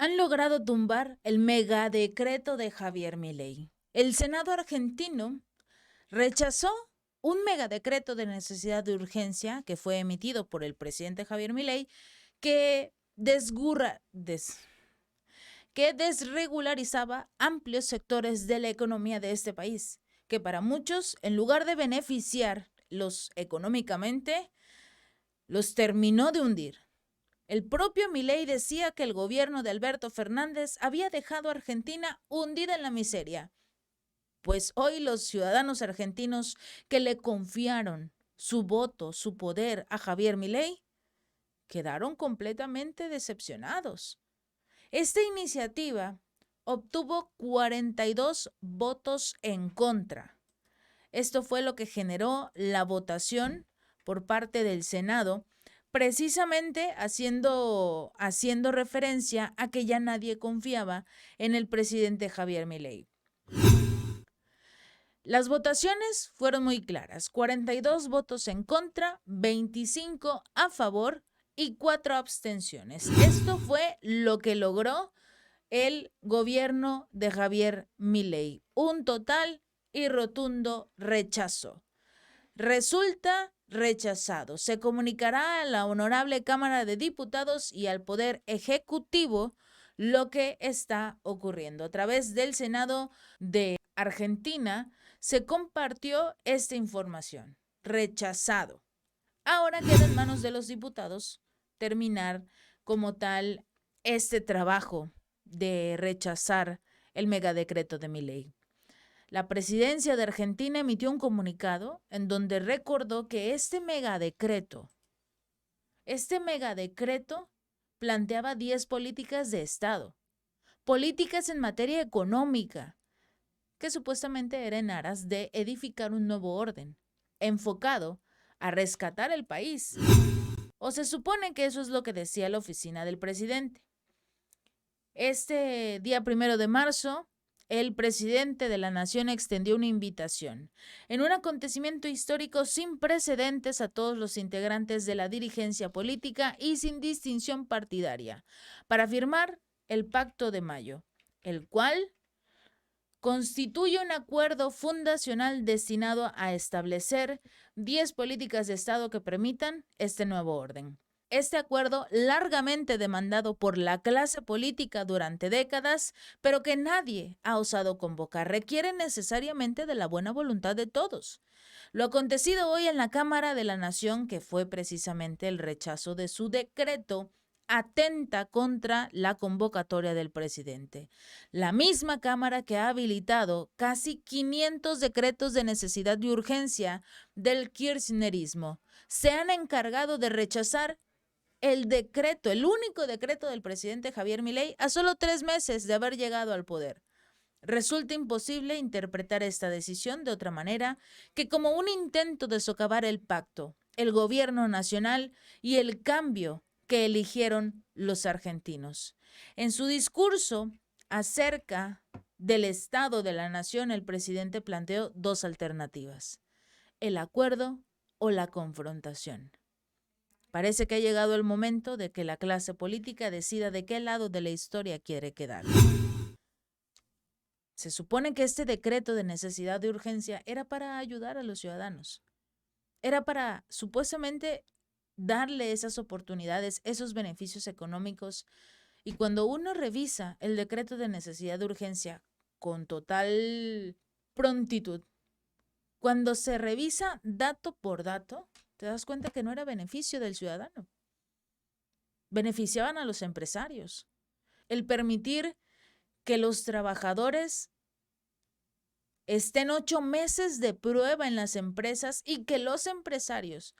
han logrado tumbar el megadecreto de Javier Milei. El Senado argentino rechazó un megadecreto de necesidad de urgencia que fue emitido por el presidente Javier Milei que desregularizaba amplios sectores de la economía de este país, que para muchos, en lugar de beneficiarlos económicamente, los terminó de hundir. El propio Milei decía que el gobierno de Alberto Fernández había dejado a Argentina hundida en la miseria. Pues hoy los ciudadanos argentinos que le confiaron su voto, su poder a Javier Milei, quedaron completamente decepcionados. Esta iniciativa obtuvo 42 votos en contra. Esto fue lo que generó la votación por parte del Senado, precisamente haciendo referencia a que ya nadie confiaba en el presidente Javier Milei. Las votaciones fueron muy claras: 42 votos en contra, 25 a favor y 4 abstenciones. Esto fue lo que logró el gobierno de Javier Milei. Un total y rotundo rechazo. Resulta rechazado. Se comunicará a la Honorable Cámara de Diputados y al Poder Ejecutivo lo que está ocurriendo. A través del Senado de Argentina se compartió esta información. Rechazado. Ahora queda en manos de los diputados terminar como tal este trabajo de rechazar el megadecreto de Milei. La presidencia de Argentina emitió un comunicado en donde recordó que este megadecreto planteaba 10 políticas de Estado, políticas en materia económica, que supuestamente era en aras de edificar un nuevo orden, enfocado a rescatar el país. O se supone que eso es lo que decía la oficina del presidente. Este día 1 de marzo, el presidente de la nación extendió una invitación, en un acontecimiento histórico sin precedentes, a todos los integrantes de la dirigencia política y sin distinción partidaria, para firmar el Pacto de Mayo, el cual constituye un acuerdo fundacional destinado a establecer 10 políticas de Estado que permitan este nuevo orden. Este acuerdo, largamente demandado por la clase política durante décadas, pero que nadie ha osado convocar, requiere necesariamente de la buena voluntad de todos. Lo acontecido hoy en la Cámara de la Nación, que fue precisamente el rechazo de su decreto, atenta contra la convocatoria del presidente. La misma Cámara que ha habilitado casi 500 decretos de necesidad y urgencia del kirchnerismo se han encargado de rechazar el único decreto del presidente Javier Milei a solo 3 meses de haber llegado al poder. Resulta imposible interpretar esta decisión de otra manera que como un intento de socavar el pacto, el gobierno nacional y el cambio que eligieron los argentinos. En su discurso acerca del estado de la nación, el presidente planteó 2 alternativas: el acuerdo o la confrontación. Parece que ha llegado el momento de que la clase política decida de qué lado de la historia quiere quedar. Se supone que este decreto de necesidad de urgencia era para ayudar a los ciudadanos. Era para supuestamente darle esas oportunidades, esos beneficios económicos. Y cuando uno revisa el decreto de necesidad de urgencia con total prontitud, cuando se revisa dato por dato, te das cuenta que no era beneficio del ciudadano. Beneficiaban a los empresarios. El permitir que los trabajadores estén 8 meses de prueba en las empresas y que los empresarios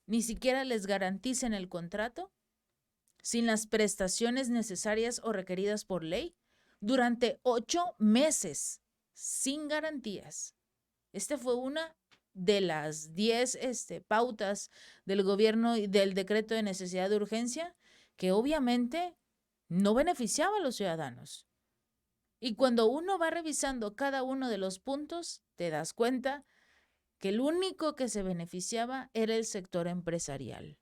ni siquiera les garanticen el contrato sin las prestaciones necesarias o requeridas por ley durante 8 meses sin garantías. Esta fue una de las 10 pautas del gobierno y del decreto de necesidad de urgencia que obviamente no beneficiaba a los ciudadanos. Y cuando uno va revisando cada uno de los puntos, te das cuenta que el único que se beneficiaba era el sector empresarial.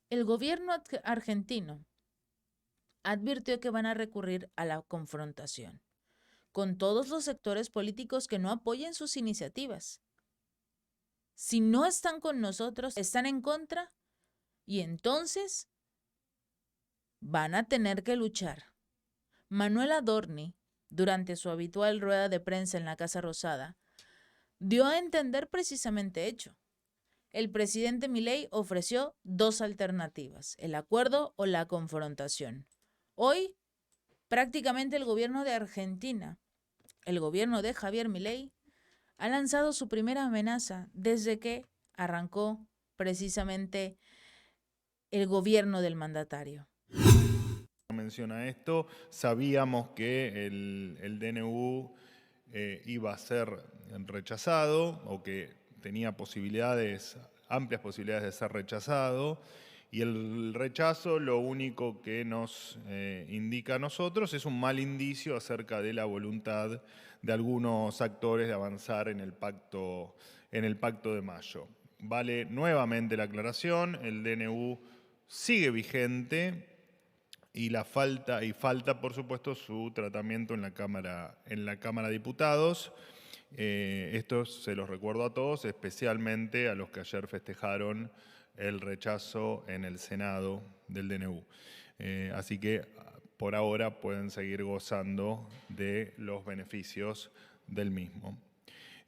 El gobierno argentino advirtió que van a recurrir a la confrontación con todos los sectores políticos que no apoyen sus iniciativas. Si no están con nosotros, están en contra y entonces van a tener que luchar. Manuel Adorni, durante su habitual rueda de prensa en la Casa Rosada, dio a entender precisamente hecho. El presidente Milei ofreció dos alternativas, el acuerdo o la confrontación. Hoy, prácticamente el gobierno de Argentina, el gobierno de Javier Milei, ha lanzado su primera amenaza desde que arrancó precisamente el gobierno del mandatario. Menciona esto, sabíamos que el DNU iba a ser rechazado o que tenía amplias posibilidades de ser rechazado, y el rechazo lo único que nos indica a nosotros es un mal indicio acerca de la voluntad de algunos actores de avanzar en el pacto de mayo. Vale nuevamente la aclaración, el DNU sigue vigente y falta por supuesto su tratamiento en la Cámara de Diputados. Esto se los recuerdo a todos, especialmente a los que ayer festejaron el rechazo en el Senado del DNU. Así que por ahora pueden seguir gozando de los beneficios del mismo.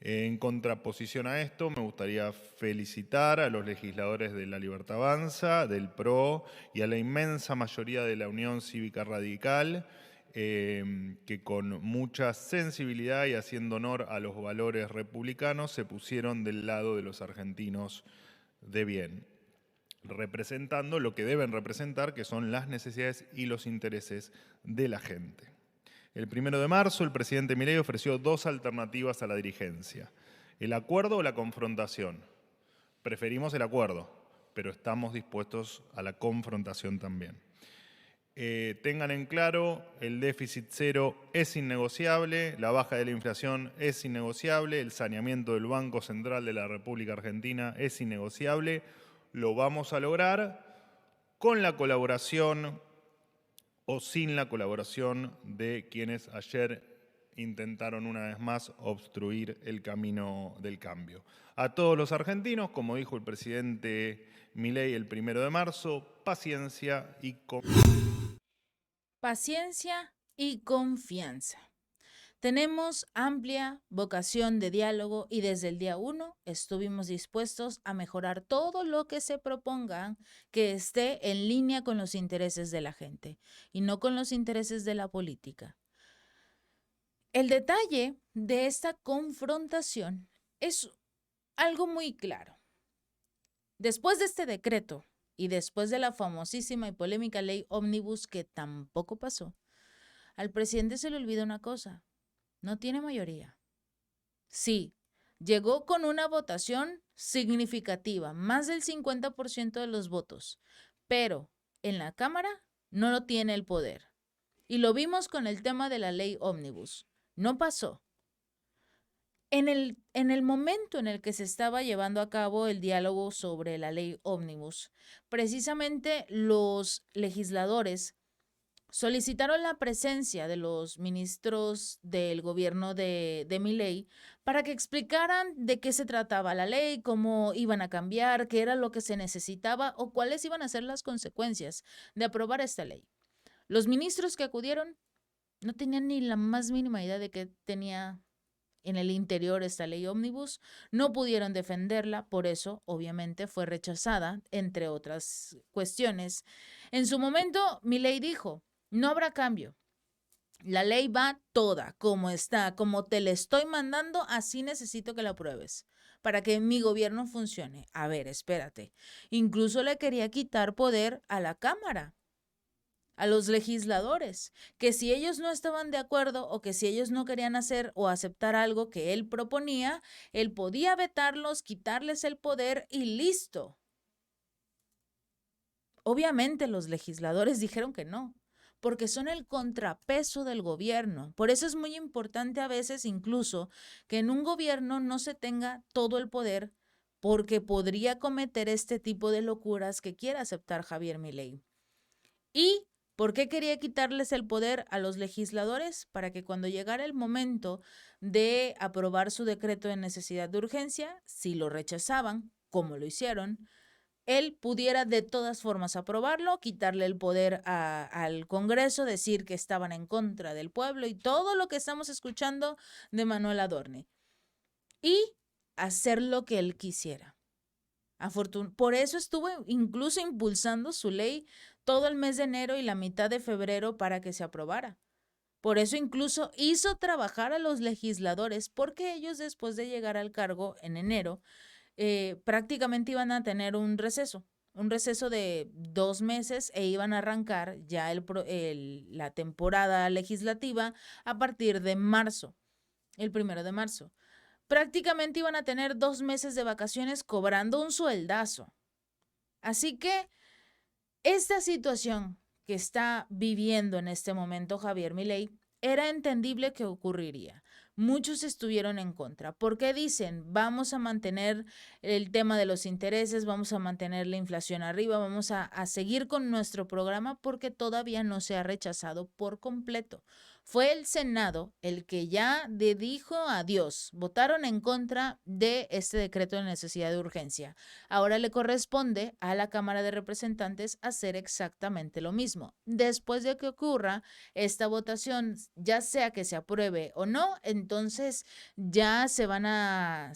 En contraposición a esto, me gustaría felicitar a los legisladores de La Libertad Avanza, del PRO y a la inmensa mayoría de la Unión Cívica Radical, que con mucha sensibilidad y haciendo honor a los valores republicanos se pusieron del lado de los argentinos de bien, representando lo que deben representar, que son las necesidades y los intereses de la gente. El 1 de marzo, el presidente Milei ofreció dos alternativas a la dirigencia: el acuerdo o la confrontación. Preferimos el acuerdo, pero estamos dispuestos a la confrontación también. Tengan en claro, el déficit cero es innegociable, la baja de la inflación es innegociable, el saneamiento del Banco Central de la República Argentina es innegociable. Lo vamos a lograr con la colaboración o sin la colaboración de quienes ayer intentaron una vez más obstruir el camino del cambio. A todos los argentinos, como dijo el presidente Milei el 1 de marzo, paciencia y confianza. Tenemos amplia vocación de diálogo y desde el día 1 estuvimos dispuestos a mejorar todo lo que se proponga que esté en línea con los intereses de la gente y no con los intereses de la política. El detalle de esta confrontación es algo muy claro. Después de este decreto y después de la famosísima y polémica ley Ómnibus que tampoco pasó, al presidente se le olvida una cosa: no tiene mayoría. Sí, llegó con una votación significativa, más del 50% de los votos, pero en la Cámara no lo tiene el poder. Y lo vimos con el tema de la ley Ómnibus. No pasó. En el momento en el que se estaba llevando a cabo el diálogo sobre la ley Ómnibus, precisamente los legisladores solicitaron la presencia de los ministros del gobierno de Milei para que explicaran de qué se trataba la ley, cómo iban a cambiar, qué era lo que se necesitaba o cuáles iban a ser las consecuencias de aprobar esta ley. Los ministros que acudieron no tenían ni la más mínima idea de qué tenía en el interior esta ley Ómnibus, no pudieron defenderla, por eso obviamente fue rechazada, entre otras cuestiones. En su momento, Milei dijo: no habrá cambio. La ley va toda, como está, como te la estoy mandando, así necesito que la apruebes para que mi gobierno funcione. A ver, espérate. Incluso le quería quitar poder a la Cámara, a los legisladores, que si ellos no estaban de acuerdo o que si ellos no querían hacer o aceptar algo que él proponía, él podía vetarlos, quitarles el poder y listo. Obviamente los legisladores dijeron que no, porque son el contrapeso del gobierno. Por eso es muy importante a veces incluso que en un gobierno no se tenga todo el poder, porque podría cometer este tipo de locuras que quiere aceptar Javier Milei. Y ¿Por qué quería quitarles el poder a los legisladores? Para que cuando llegara el momento de aprobar su decreto de necesidad de urgencia, si lo rechazaban, como lo hicieron, él pudiera de todas formas aprobarlo, quitarle el poder al Congreso, decir que estaban en contra del pueblo y todo lo que estamos escuchando de Manuel Adorni, y hacer lo que él quisiera. Por eso estuvo incluso impulsando su ley todo el mes de enero y la mitad de febrero para que se aprobara. Por eso incluso hizo trabajar a los legisladores, porque ellos, después de llegar al cargo en enero, prácticamente iban a tener un receso de 2 meses, e iban a arrancar ya la temporada legislativa a partir de marzo, el 1 de marzo. Prácticamente iban a tener 2 meses de vacaciones cobrando un sueldazo. Así que esta situación que está viviendo en este momento Javier Milei era entendible que ocurriría. Muchos estuvieron en contra, porque dicen, vamos a mantener el tema de los intereses, vamos a mantener la inflación arriba, vamos a seguir con nuestro programa, porque todavía no se ha rechazado por completo. Fue el Senado el que ya le dijo adiós. Votaron en contra de este decreto de necesidad de urgencia. Ahora le corresponde a la Cámara de Representantes hacer exactamente lo mismo. Después de que ocurra esta votación, ya sea que se apruebe o no, entonces ya se van a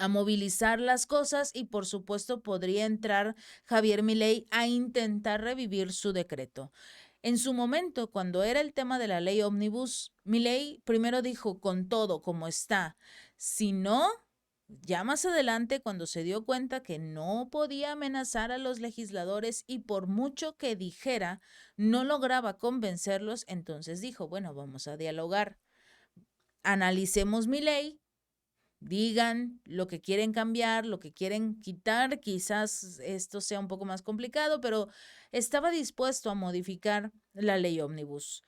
movilizar las cosas, y por supuesto podría entrar Javier Milei a intentar revivir su decreto. En su momento, cuando era el tema de la ley Omnibus, Milei primero dijo con todo como está. Si no, ya más adelante, cuando se dio cuenta que no podía amenazar a los legisladores y por mucho que dijera, no lograba convencerlos, entonces dijo, bueno, vamos a dialogar. Analicemos mi ley, digan lo que quieren cambiar, lo que quieren quitar. Quizás esto sea un poco más complicado, pero estaba dispuesto a modificar la ley Omnibus.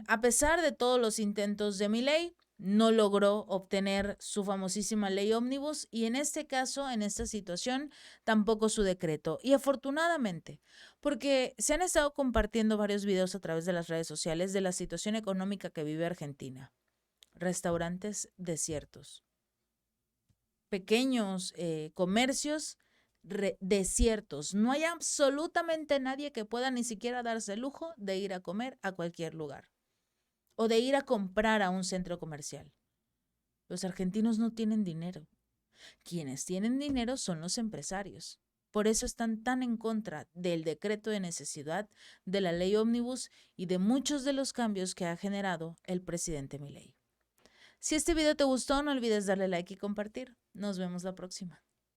A pesar de todos los intentos de Milei, no logró obtener su famosísima ley Omnibus, y en este caso, en esta situación, tampoco su decreto. Y afortunadamente, porque se han estado compartiendo varios videos a través de las redes sociales de la situación económica que vive Argentina. Restaurantes desiertos, pequeños comercios desiertos. No hay absolutamente nadie que pueda ni siquiera darse el lujo de ir a comer a cualquier lugar o de ir a comprar a un centro comercial. Los argentinos no tienen dinero. Quienes tienen dinero son los empresarios. Por eso están tan en contra del decreto de necesidad, de la ley Omnibus y de muchos de los cambios que ha generado el presidente Milei. Si este video te gustó, no olvides darle like y compartir. Nos vemos la próxima.